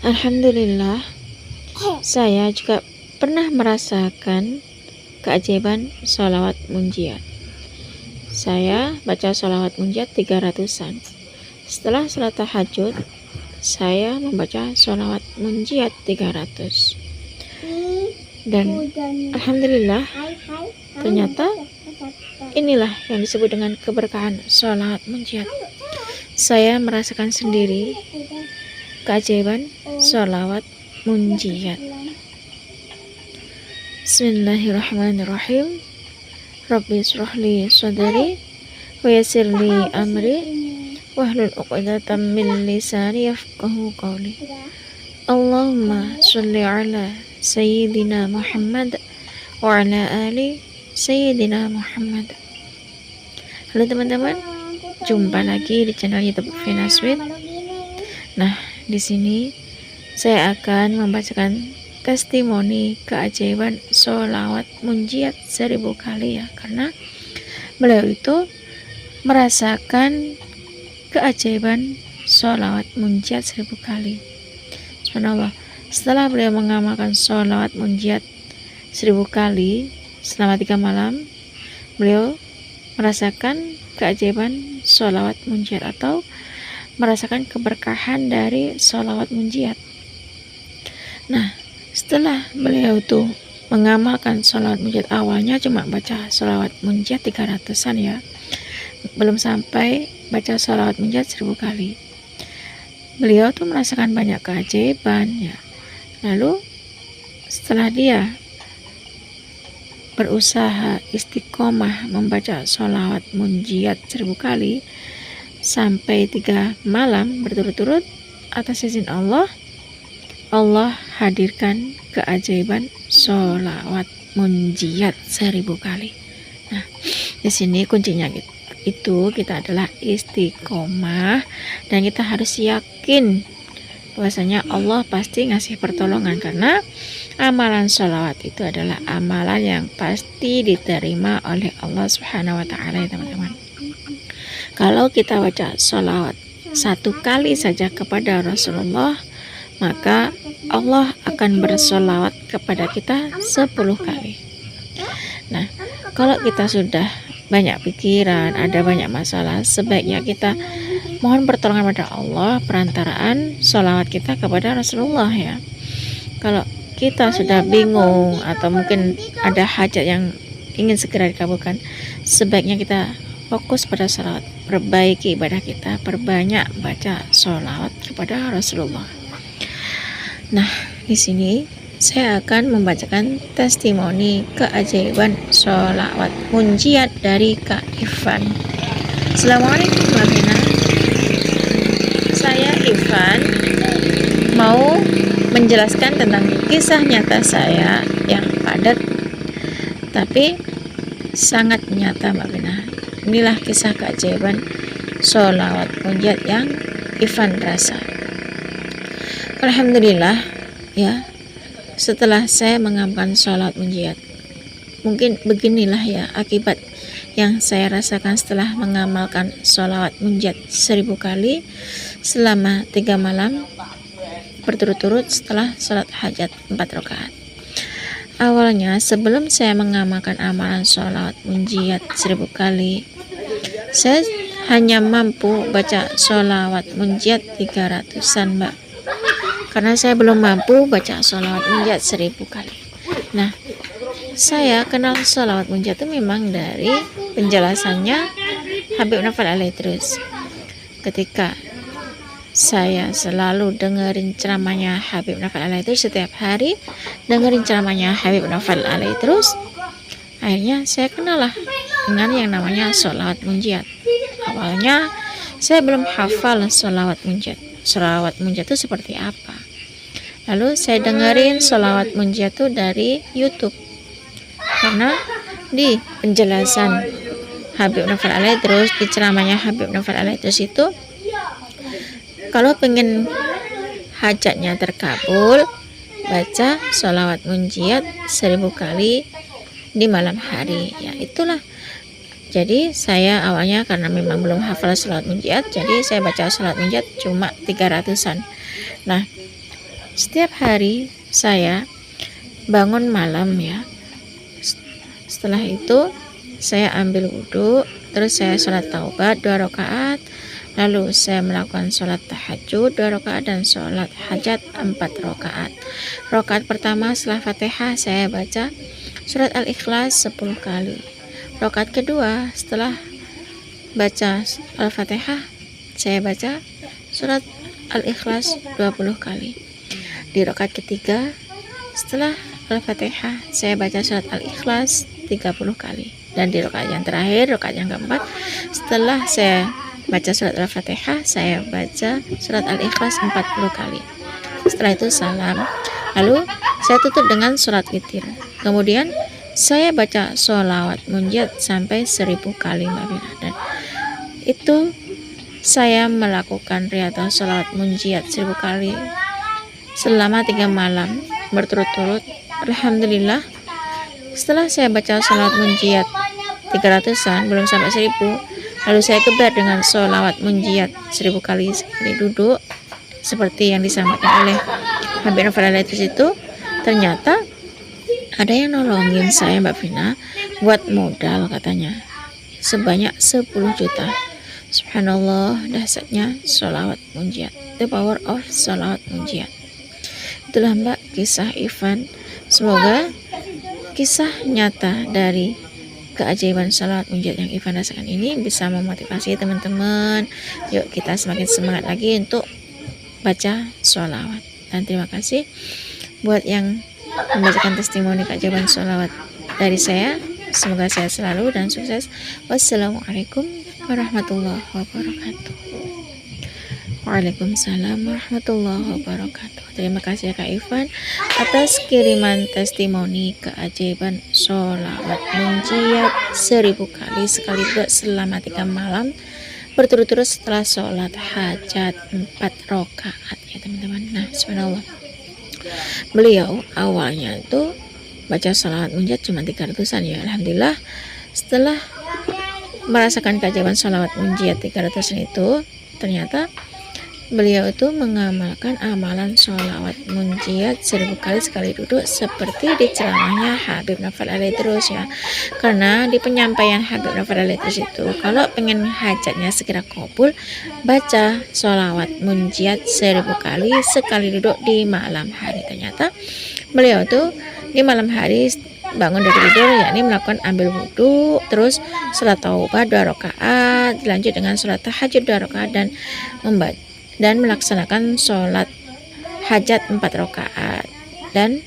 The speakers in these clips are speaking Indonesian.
Alhamdulillah, saya juga pernah merasakan keajaiban sholawat munjiat. Saya baca sholawat munjiat 300-an. Setelah sholat tahajud, saya membaca sholawat munjiat 300. Dan alhamdulillah, ternyata inilah yang disebut dengan keberkahan sholawat munjiat. Saya merasakan sendiri keajaiban sholawat munjiat. Bismillahirrahmanirrahim. Rabbi shrahli sadri wa yassirli amri wahlul 'uqdatam min lisani yafqahu qawli. Allahumma sholli ala sayyidina Muhammad wa ala ali sayyidina Muhammad. Halo teman-teman, jumpa lagi di channel YouTube Finaswit. Nah, di sini saya akan membacakan testimoni keajaiban sholawat munjiat 1000 kali ya, karena beliau itu merasakan keajaiban sholawat munjiat 1000 kali. Subhanallah, setelah beliau mengamalkan sholawat munjiat 1000 kali selama 3 malam, beliau merasakan keajaiban sholawat munjiat atau merasakan keberkahan dari sholawat munjiat. Nah, setelah beliau tuh mengamalkan sholawat munjiat, awalnya cuma baca sholawat munjiat 300-an ya, belum sampai baca sholawat munjiat 1000 kali. Beliau tuh merasakan banyak keajaiban ya. Lalu setelah dia berusaha istiqomah membaca sholawat munjiat 1000 kali sampai 3 malam berturut-turut, atas izin Allah hadirkan keajaiban sholawat munjiat 1000 kali. Nah, di sini kuncinya itu kita adalah istiqomah, dan kita harus yakin bahwasanya Allah pasti ngasih pertolongan, karena amalan sholawat itu adalah amalan yang pasti diterima oleh Allah Subhanahu wa Ta'ala ya teman-teman. Kalau kita baca sholawat 1 kali saja kepada Rasulullah, maka Allah akan bersolawat kepada kita 10 kali. Nah, kalau kita sudah banyak pikiran, ada banyak masalah, sebaiknya kita mohon pertolongan pada Allah perantaraan solawat kita kepada Rasulullah ya. Kalau kita sudah bingung atau mungkin ada hajat yang ingin segera dikabulkan, sebaiknya kita fokus pada salawat, perbaiki ibadah kita, perbanyak baca sholawat kepada Rasulullah. Nah, di sini saya akan membacakan testimoni keajaiban sholawat munjiat dari Kak Ivan. Assalamualaikum warahmatullahi wabarakatuh. Saya Ivan mau menjelaskan tentang kisah nyata saya yang padat tapi sangat nyata Mbak Bina. Inilah kisah keajaiban sholawat munjiat yang Ivan rasa. Alhamdulillah ya, setelah saya mengamalkan sholawat munjiat, mungkin beginilah ya akibat yang saya rasakan setelah mengamalkan sholawat munjiat 1000 kali selama 3 malam berturut-turut setelah sholat hajat 4 rakaat. Awalnya sebelum saya mengamalkan amalan sholawat munjiat 1000 kali, saya hanya mampu baca sholawat munjiat 300-an Mbak, karena saya belum mampu baca sholawat munjiat 1000 kali. Nah, saya kenal sholawat munjiat itu memang dari penjelasannya Habib Nafal Alaidrus. Ketika saya selalu dengerin ceramahnya Habib Nafal Alaidrus, setiap hari dengerin ceramahnya Habib Nafal Alaidrus, akhirnya saya kenal lah dengan yang namanya sholawat munjiat. Awalnya saya belum hafal sholawat munjiat. Sholawat munjiat itu seperti apa? Lalu saya dengerin sholawat munjiat itu dari YouTube, karena di penjelasan Habib Nafal Alaidrus, di ceramahnya Habib Nafal Alaidrus itu, kalau pengen hajatnya terkabul, baca sholawat munjiat 1000 kali di malam hari ya. Itulah, jadi saya awalnya karena memang belum hafal sholawat munjiat, jadi saya baca sholawat munjiat cuma 300-an. Nah, setiap hari saya bangun malam ya. Setelah itu saya ambil wudhu, terus saya sholat taubat 2 rakaat, lalu saya melakukan sholat tahajud 2 rakaat dan sholat hajat 4 rakaat. Rakaat pertama setelah Fatihah saya baca surat Al-Ikhlas 10 kali. Rakaat kedua setelah baca Al-Fatihah saya baca surat Al-Ikhlas 20 kali. Di rakaat ketiga setelah Al-Fatihah saya baca surat Al-Ikhlas 30 kali. Dan di rakaat yang terakhir, rakaat yang keempat, setelah saya baca surat Al-Fatihah saya baca surat Al-Ikhlas 40 kali. Setelah itu salam, lalu saya tutup dengan surat witir. Kemudian saya baca sholawat munjiat sampai 1000 kali Mbak Vina. Dan itu saya melakukan riyadhah sholawat munjiat 1000 kali selama 3 malam berturut-turut. Alhamdulillah, setelah saya baca sholawat munjiat 300-an, belum sampai 1000, lalu saya kebar dengan sholawat munjiat 1000 kali sekali duduk seperti yang disampaikan oleh Habib Novel Al-Idris itu. Ternyata ada yang nolongin saya Mbak Vina buat modal, katanya sebanyak 10 juta. Subhanallah, dahsyatnya sholawat munjiat, the power of sholawat munjiat. Itulah Mbak kisah Ivan. Semoga kisah nyata dari keajaiban sholawat munjiat yang Ivan rasakan ini bisa memotivasi teman-teman. Yuk kita semakin semangat lagi untuk baca sholawat. Dan terima kasih buat yang membacakan testimoni keajaiban sholawat dari saya. Semoga saya selalu dan sukses. Wassalamualaikum warahmatullahi wabarakatuh. Waalaikumsalam warahmatullahi wabarakatuh. Terima kasih Kak Ivan atas kiriman testimoni keajaiban sholawat munjiat 1000 kali sekali duduk selama 3 malam berturut-turut setelah sholat hajat 4 rakaat ya teman-teman. Nah, subhanallah, beliau awalnya tuh baca sholawat munjiat cuma 300-an ya. Alhamdulillah, setelah merasakan keajaiban sholawat munjiat 300-an itu, ternyata beliau itu mengamalkan amalan sholawat munjiat 1000 kali sekali duduk seperti di ceramahnya Habib Novel Al-Idris ya. Karena di penyampaian Habib Novel Al-Idris itu, kalau pengen hajatnya segera kabul, baca sholawat munjiat 1000 kali sekali duduk di malam hari. Ternyata beliau tuh di malam hari bangun dari tidur, yakni melakukan ambil wudhu, terus sholat taubat 2 rakaat, dilanjut dengan sholat tahajud 2 rakaat dan melaksanakan sholat hajat 4 rakaat dan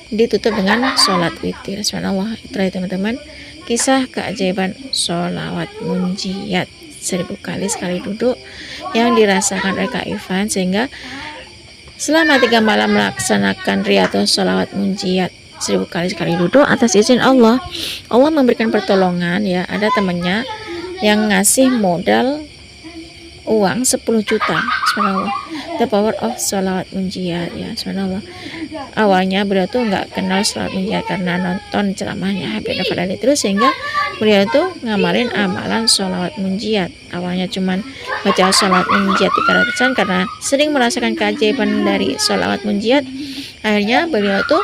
ditutup dengan sholat witir. Subhanallah, itulah teman-teman kisah keajaiban sholawat munjiat 1000 kali sekali duduk yang dirasakan oleh Kak Ivan, sehingga selama 3 malam melaksanakan riyadhah sholawat munjiat 1000 kali sekali duduk atas izin Allah. Allah memberikan pertolongan ya, ada temannya yang ngasih modal uang 10 juta. Subhanallah, the power of sholawat munjiat ya. Subhanallah, awalnya beliau tuh nggak kenal sholawat munjiat karena nonton ceramahnya Habib Novel Al-Idris, sehingga beliau tuh ngamalin amalan sholawat munjiat. Awalnya cuman baca sholawat munjiat 300-an, karena sering merasakan keajaiban dari sholawat munjiat, akhirnya beliau tuh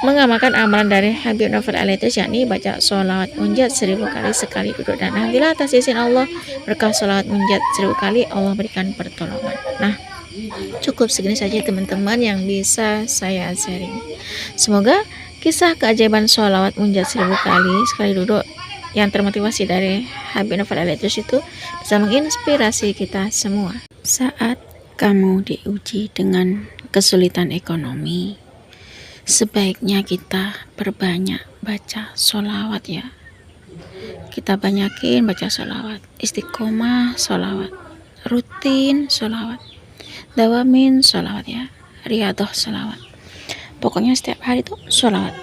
mengamalkan amalan dari Habib Novel Al-Idris, yakni baca sholawat munjiat 1000 kali sekali duduk. Dan alhamdulillah atas izin Allah, berkah sholawat munjiat 1000 kali Allah berikan pertolongan. Nah, cukup segini saja teman-teman yang bisa saya sharing. Semoga kisah keajaiban sholawat munjiat 1000 kali sekali duduk yang termotivasi dari Habib Novel Al-Idris itu bisa menginspirasi kita semua. Saat kamu diuji dengan kesulitan ekonomi, sebaiknya kita perbanyak baca sholawat ya. Kita banyakin baca sholawat, istiqomah sholawat, rutin sholawat, dawamin sholawat ya, riyadhah sholawat. Pokoknya setiap hari tuh sholawat.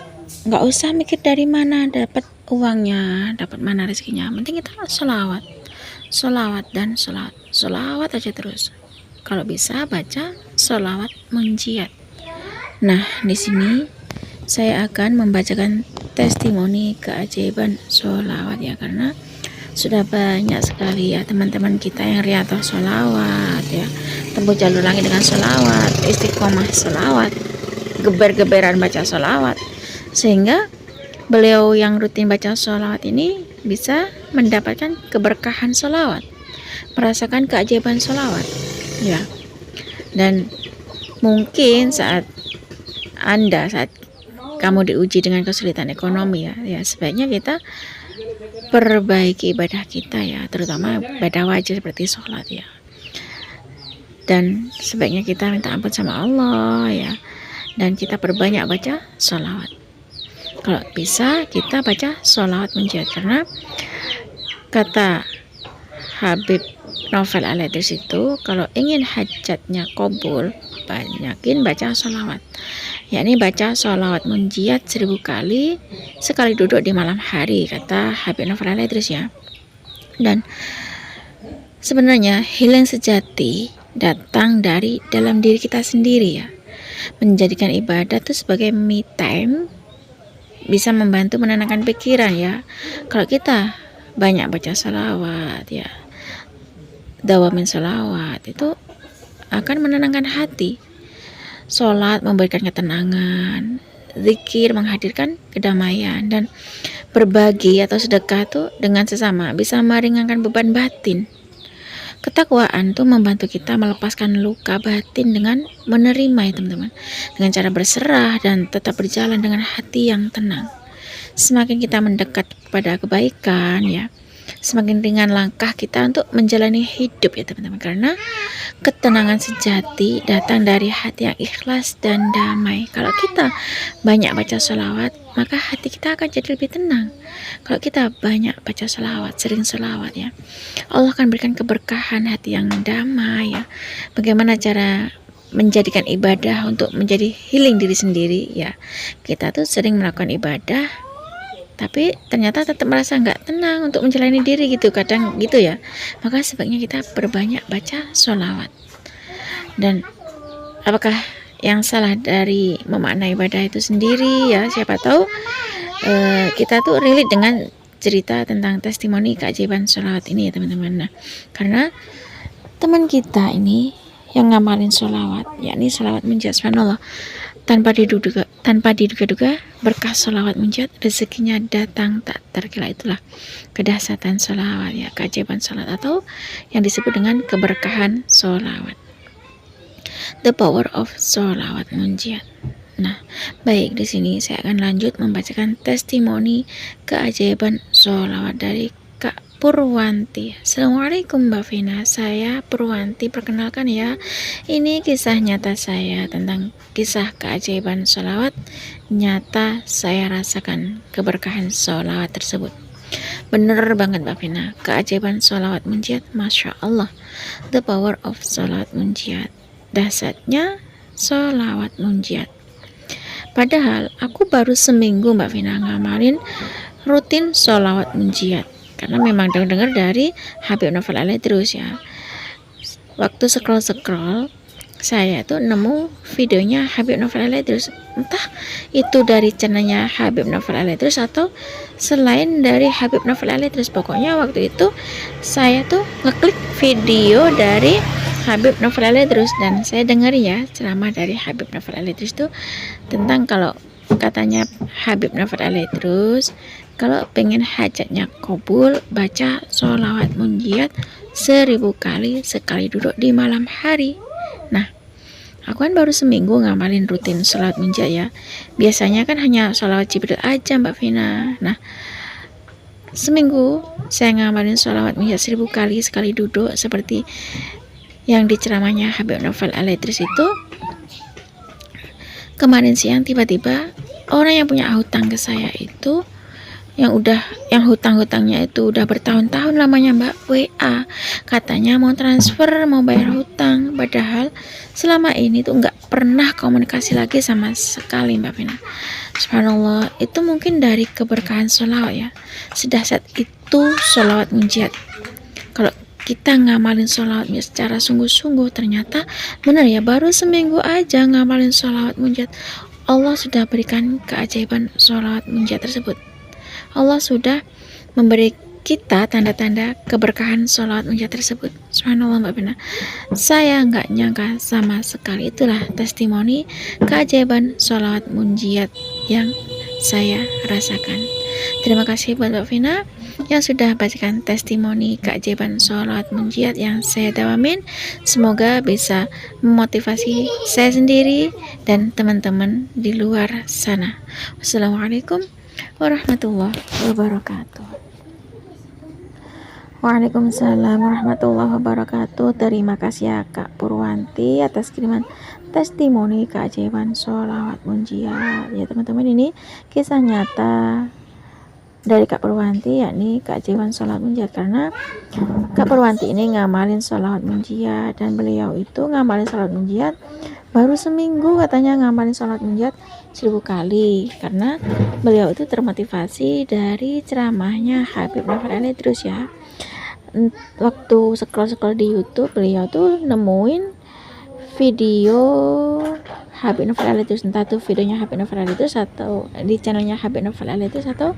Nggak usah mikir dari mana dapat uangnya, dapat mana rezekinya. Penting kita sholawat, sholawat dan sholawat, sholawat aja terus. Kalau bisa baca sholawat munjiat. Nah, di sini saya akan membacakan testimoni keajaiban sholawat ya, karena sudah banyak sekali ya teman-teman kita yang riyadhah sholawat ya, tempuh jalur langit dengan sholawat, istiqomah sholawat, geber-geberan baca sholawat, sehingga beliau yang rutin baca sholawat ini bisa mendapatkan keberkahan sholawat, merasakan keajaiban sholawat ya. Dan mungkin saat kamu diuji dengan kesulitan ekonomi ya sebaiknya kita perbaiki ibadah kita ya, terutama ibadah wajib seperti sholat ya. Dan sebaiknya kita minta ampun sama Allah ya, dan kita perbanyak baca sholawat. Kalau bisa kita baca sholawat munjiat, karena kata Habib Novel Al-Idris itu kalau ingin hajatnya kabul banyakin baca sholawat, yakni baca sholawat munjiat 1000 kali sekali duduk di malam hari, kata Habib Novel Al-Idris ya. Dan sebenarnya healing sejati datang dari dalam diri kita sendiri ya. Menjadikan ibadah itu sebagai me time bisa membantu menenangkan pikiran ya. Kalau kita banyak baca sholawat ya, dawamin sholawat, itu akan menenangkan hati. Sholat memberikan ketenangan, zikir menghadirkan kedamaian, dan berbagi atau sedekah itu dengan sesama bisa meringankan beban batin. Ketakwaan itu membantu kita melepaskan luka batin dengan menerima ya teman-teman, dengan cara berserah dan tetap berjalan dengan hati yang tenang. Semakin kita mendekat kepada kebaikan ya, semakin ringan langkah kita untuk menjalani hidup ya teman-teman, karena ketenangan sejati datang dari hati yang ikhlas dan damai. Kalau kita banyak baca sholawat, maka hati kita akan jadi lebih tenang. Kalau kita banyak baca sholawat, sering sholawat ya, Allah akan berikan keberkahan hati yang damai ya. Bagaimana cara menjadikan ibadah untuk menjadi healing diri sendiri ya? Kita tuh sering melakukan ibadah tapi ternyata tetap merasa nggak tenang untuk menjalani diri gitu, kadang gitu ya. Maka sebaiknya kita perbanyak baca sholawat. Dan apakah yang salah dari memaknai ibadah itu sendiri ya? Siapa tahu kita tuh relate dengan cerita tentang testimoni keajaiban sholawat ini ya teman-teman. Nah, karena teman kita ini yang ngamalin sholawat, yakni sholawat munjiat, subhanallah, tanpa diduga-duga berkah sholawat munjiat rezekinya datang tak terkira. Itulah kedahsyatan sholawat ya, keajaiban sholawat atau yang disebut dengan keberkahan sholawat, the power of sholawat munjiat. Nah, baik, di sini saya akan lanjut membacakan testimoni keajaiban sholawat dari Kak Purwanti. Assalamualaikum Mbak Vina, saya Purwanti, perkenalkan ya, ini kisah nyata saya tentang kisah keajaiban sholawat. Nyata saya rasakan keberkahan sholawat tersebut. Bener banget Mbak Vina, keajaiban sholawat munjiat, Masya Allah, the power of sholawat munjiat, dahsyatnya sholawat munjiat. Padahal aku baru seminggu Mbak Vina ngamalin rutin sholawat munjiat, karena memang dengar dari Habib Novel Al-Idris ya. Waktu scroll saya tuh nemu videonya Habib Novel Al-Idris, entah itu dari channelnya Habib Novel Al-Idris atau selain dari Habib Novel Al-Idris. Pokoknya waktu itu saya tuh ngeklik video dari Habib Novel Al-Idris dan saya dengar ya ceramah dari Habib Novel Al-Idris tuh tentang, kalau katanya Habib Novel Al-Idris, kalau pengen hajatnya kabul, baca sholawat munjiat 1000 kali sekali duduk di malam hari. Nah, aku kan baru seminggu ngamalin rutin sholawat munjiat ya. Biasanya kan hanya sholawat Jibril aja Mbak Vina. Nah, seminggu saya ngamalin sholawat munjiat 1000 kali sekali duduk seperti yang diceramahnya Habib Novel Al-Idris itu. Kemarin siang tiba-tiba orang yang punya hutang ke saya itu, yang hutang-hutangnya itu udah bertahun-tahun lamanya Mbak, WA katanya mau transfer, mau bayar hutang, padahal selama ini tuh nggak pernah komunikasi lagi sama sekali Mbak Vina. Subhanallah, itu mungkin dari keberkahan sholawat ya, sedahsyat itu sholawat munjiat. Kalau kita ngamalin sholawatnya secara sungguh-sungguh, ternyata benar ya, baru seminggu aja ngamalin sholawat munjiat, Allah sudah berikan keajaiban sholawat munjiat tersebut. Allah sudah memberi kita tanda-tanda keberkahan sholawat munjiat tersebut. Subhanallah Mbak Bina, saya nggak nyangka sama sekali. Itulah testimoni keajaiban sholawat munjiat yang saya rasakan. Terima kasih buat Mbak Vina yang sudah bacakan testimoni keajaiban sholawat munjiat yang saya dawamin. Semoga bisa memotivasi saya sendiri dan teman-teman di luar sana. Wassalamualaikum warahmatullahi wabarakatuh. Waalaikumsalam warahmatullahi wabarakatuh. Terima kasih ya Kak Purwanti atas kiriman testimoni keajaiban sholawat munjiat. Ya teman-teman, ini kisah nyata dari Kak Purwanti, yakni keajaiban sholawat munjiat. Karena Kak Purwanti ini ngamalin sholawat munjiat, dan beliau itu ngamalin sholawat munjiat baru seminggu, katanya ngamalin sholawat munjiat 1000 kali, karena beliau itu termotivasi dari ceramahnya Habib Novel Aledrus ya. Waktu scroll di YouTube, beliau tuh nemuin video Habib Novel Aledrus, entah tuh videonya Habib Novel Aledrus atau di channelnya Habib Novel Aledrus atau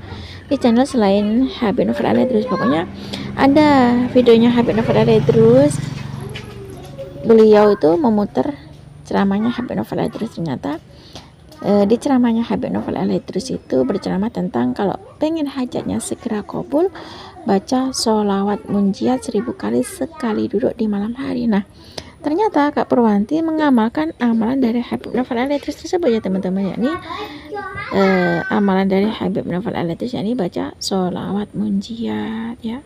di channel selain Habib Novel Aledrus. Pokoknya ada videonya Habib Novel Aledrus, beliau itu memutar ceramahnya Habib Novel Aledrus. Ternyata di ceramahnya Habib Novel Aledrus itu berceramah tentang kalau pengen hajatnya segera kabul, baca sholawat munjiat 1000 kali sekali duduk di malam hari. Nah, ternyata Kak Purwanti mengamalkan amalan dari Habib Novel Aledrus tersebut ya teman-teman, yakni amalan dari Habib Novel Aledrus, yakni baca sholawat munjiat ya.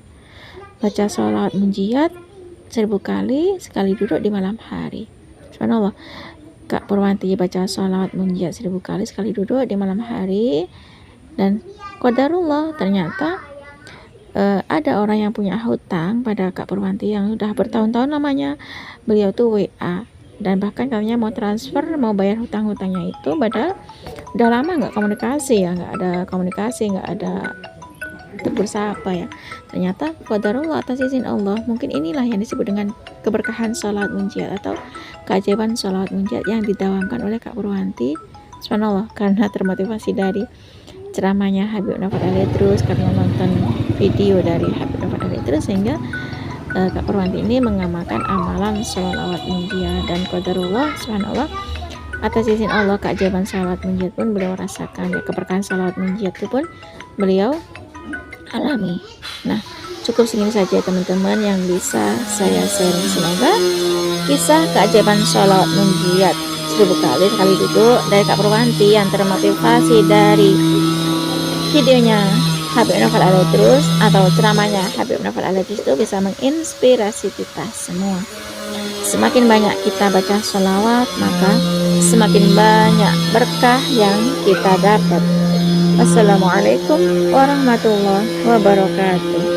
Baca sholawat munjiat 1000 kali sekali duduk di malam hari. Subhanallah, Kak Purwanti baca sholawat munjiat 1000 kali sekali duduk di malam hari, dan qadarullah ternyata ada orang yang punya hutang pada Kak Purwanti yang udah bertahun-tahun namanya. Beliau tuh WA, dan bahkan katanya mau transfer, mau bayar hutang-hutangnya itu, padahal udah lama nggak komunikasi ya, nggak ada komunikasi, nggak ada tegur sapa ya. Ternyata qadarullah atas izin Allah. Mungkin inilah yang disebut dengan keberkahan sholawat munjiat atau keajaiban sholawat munjiat yang didawamkan oleh Kak Purwanti. Subhanallah, karena termotivasi dari ceramahnya Habib Novel Aledrus, karena nonton video dari Habib Novel Aledrus, sehingga Kak Purwanti ini mengamalkan amalan sholawat munjiat. Dan qadarullah, subhanallah, atas izin Allah keajaiban sholawat munjiat pun beliau rasakan ya. Keberkahan sholawat munjiat itu pun beliau alami. Nah, cukup segini saja teman-teman yang bisa saya sharing. Semoga kisah keajaiban sholawat munjiat 1000 kali sekali duduk dari Kak Purwanti yang termotivasi dari videonya Habib Novel Aledrus atau ceramahnya Habib Novel Aledrus itu bisa menginspirasi kita semua. Semakin banyak kita baca sholawat, maka semakin banyak berkah yang kita dapat. Wassalamualaikum warahmatullahi wabarakatuh.